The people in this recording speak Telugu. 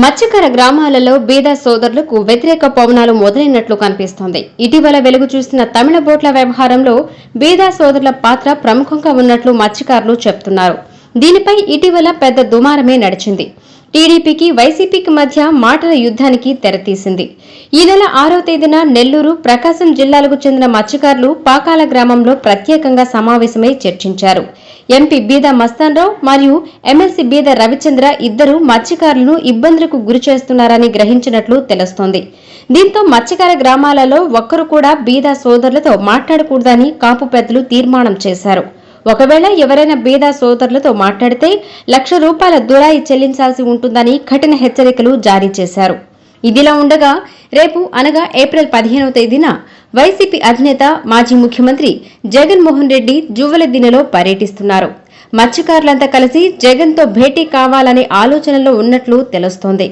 మత్స్యకార గ్రామాలలో బీద సోదరులకు వ్యతిరేక పవనాలు మొదలైనట్లు కనిపిస్తోంది. ఇటీవల వెలుగు చూసిన తమిళ బోట్ల వ్యవహారంలో బీద సోదరుల పాత్ర ప్రముఖంగా ఉన్నట్లు మత్స్యకారులు చెబుతున్నారు. దీనిపై ఇటీవల పెద్ద దుమారమే నడిచింది. టీడీపీకి వైసీపీకి మధ్య మాటల యుద్ధానికి తెరతీసింది. ఈ నెల 6వ తేదీన నెల్లూరు, ప్రకాశం జిల్లాలకు చెందిన మత్స్యకారులు పాకాల గ్రామంలో ప్రత్యేకంగా సమావేశమై చర్చించారు. ఎంపీ బీద మస్తాన్రావు మరియు ఎమ్మెల్సీ బీద రవిచంద్ర ఇద్దరు మత్స్యకారులను ఇబ్బందులకు గురిచేస్తున్నారని గ్రహించినట్లు తెలుస్తోంది. దీంతో మత్స్యకార గ్రామాలలో ఒక్కరు కూడా బీద సోదరులతో మాట్లాడకూడదని కాపు పెద్దలు తీర్మానం చేశారు. ఒకవేళ ఎవరైనా బీద సోదరులతో మాట్లాడితే ₹1,00,000 దురాయి చెల్లించాల్సి ఉంటుందని కఠిన హెచ్చరికలు జారీ చేశారు. ఇదిలా ఉండగా రేపు అనగా ఏప్రిల్ 15వ తేదీన వైసీపీ అధినేత మాజీ ముఖ్యమంత్రి జగన్మోహన్ రెడ్డి జువ్వలదిన్నెలో పర్యటిస్తున్నారు. మత్స్యకారులంతా కలిసి జగన్తో భేటీ కావాలనే ఆలోచనలో ఉన్నట్లు తెలుస్తోంది.